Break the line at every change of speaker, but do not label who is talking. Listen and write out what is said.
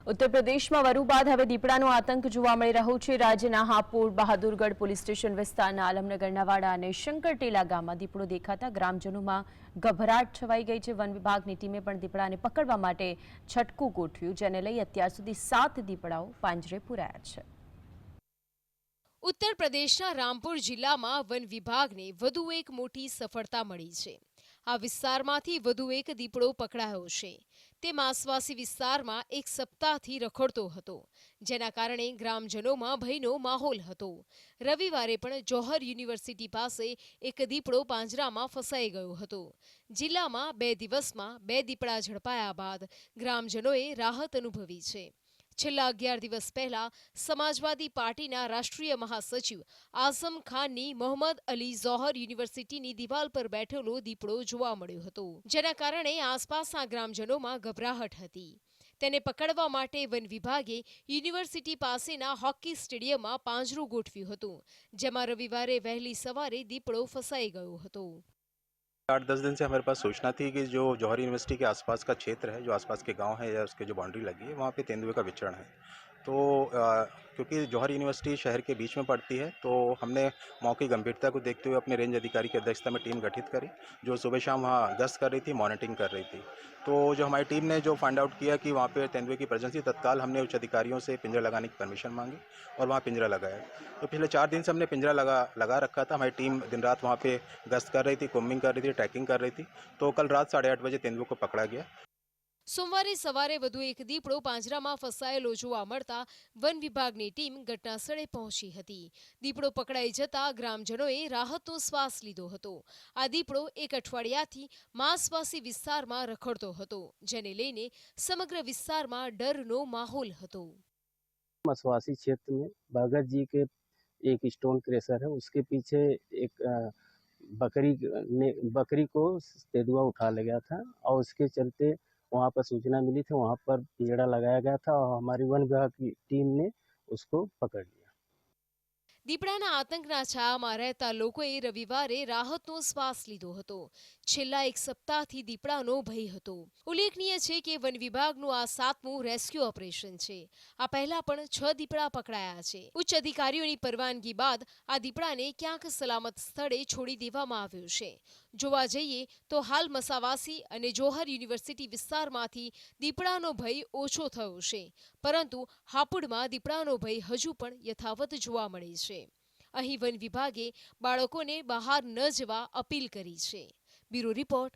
उत्तर प्रदेश में वरु बाद हवे દીપડાનો आतंक જોવા મળી રહ્યો છે। રાજ્યના હાપુર બહાદુરગઢ પોલીસ સ્ટેશન વિસ્તારના આલમનગરના વાડા અને શંકરટેલા ગામમાં દીપડો દેખાતા ગ્રામજનોમાં ગભરાટ છવાઈ ગઈ છે। વન વિભાગની ટીમે પણ દીપડાને પકડવા માટે છટકું ગોઠવ્યું, જેને લઈ અત્યાર સુધી 7 દીપડાઓ પાંજરે પુરાયા છે।
उत्तर प्रदेशના રામપુર જિલ્લામાં વન વિભાગને વધુ એક મોટી સફળતા મળી છે। આ વિસ્તારમાંથી વધુ એક દીપડો પકડાયો છે। તે આસપાસી વિસ્તારમાં એક સપ્તાહથી રખડતો હતો, જેના કારણે ગ્રામજનોમાં ભયનો માહોલ હતો। રવિવારે પણ જોહર યુનિવર્સિટી પાસે એક દીપડો પાંજરામાં ફસાઈ ગયો હતો। જિલ્લામાં 2 દિવસમાં 2 દીપડા ઝડપાયા બાદ ગ્રામજનોએ રાહત અનુભવી છે। છેલ્લા 11 દિવસ પહેલા સમાજવાદી પાર્ટીના રાષ્ટ્રીય મહાસચિવ આઝમ ખાનની મોહમ્મદ અલી જોહર યુનિવર્સિટીની દિવાલ પર બેઠેલો દીપડો જોવા મળ્યો હતો, જેના કારણે આસપાસના ગ્રામજનોમાં ગભરાહટ હતી। તેને પકડવા માટે વન વિભાગે યુનિવર્સિટી પાસેના હોકી સ્ટેડિયમમાં પાંજરું ગોઠવ્યું હતું, જેમાં રવિવારે વહેલી સવારે દીપડો ફસાઈ ગયો હતો।
8-10 दिन से हमारे पास सूचना थी कि जो जौहर यूनिवर्सिटी के आसपास का क्षेत्र है, जो आसपास के गांव है या उसके जो बाउंड्री लगी है, वहाँ पे तेंदुए का विचरण है। तो क्योंकि जौहर यूनिवर्सिटी शहर के बीच में पड़ती है, तो हमने मौके की गंभीरता को देखते हुए अपने रेंज अधिकारी की अध्यक्षता में टीम गठित करी, जो सुबह शाम वहाँ गश्त कर रही थी, मॉनिटरिंग कर रही थी। तो जो हमारी टीम ने जो फाइंड आउट किया कि वहाँ पे तेंदुए की प्रेजेंस थी, तत्काल हमने उच्च अधिकारियों से पिंजरा लगाने की परमिशन मांगी और वहाँ पिंजरा लगाया। तो पिछले 4 दिन से हमने पिंजरा लगा रखा था। हमारी टीम दिन रात वहाँ पे गश्त कर रही थी, कोम्बिंग कर रही थी, ट्रैकिंग कर रही थी। तो कल रात 8:30 बजे तेंदुए को पकड़ा गया।
સોમવારે સવારે વધુ એક દીપડો પાંજરામાં ફસાયેલો જોવા મળતા વન વિભાગની ટીમ ઘટના સ્થળે પહોંચી હતી। દીપડો પકડાઈ જતા ગ્રામજનોએ રાહતનો શ્વાસ લીધો હતો। આ દીપડો એક અઠવાડિયાથી આસપાસી વિસ્તારમાં રખડતો હતો, જેને લઈને સમગ્ર વિસ્તારમાં ડરનો માહોલ હતો।
मसवासी क्षेत्र में भगत जी के एक स्टोन क्रेशर है, उसके पीछे एक बकरी को तेंदुआ उठा ले गया था और उसके चलते वहाँ पर सूचना मिली थी, वहाँ पर पिंजड़ा लगाया गया था और हमारी वन विभाग की टीम ने उसको पकड़ लिया।
દીપડાના આતંકના છાયામાં રહેતા લોકોએ રવિવારે રાહતનો શ્વાસ લીધો હતો। છેલ્લા એક સપ્તાહથી દીપડાનો ભય હતો। ઉલ્લેખનીય છે કે વન વિભાગનું આ 7મું રેસ્ક્યુ ઓપરેશન છે। આ પહેલા પણ 6 દીપડા પકડાયા છે। ઉચ્ચ અધિકારીઓની પરવાનગી બાદ આ દીપડાને ક્યાંક સલામત સ્થળે છોડી દેવામાં આવ્યો છે। જોવા જઈએ તો હાલ મસાવાસી અને જોહર યુનિવર્સિટી વિસ્તારમાંથી દીપડાનો ભય ઓછો થયો છે, પરંતુ હાપુડમાં દીપડાનો ભય હજુ પણ યથાવત જોવા મળે છે। અહીં વન વિભાગે બાળકોને બહાર ન જવા અપીલ કરી છે। Bureau report,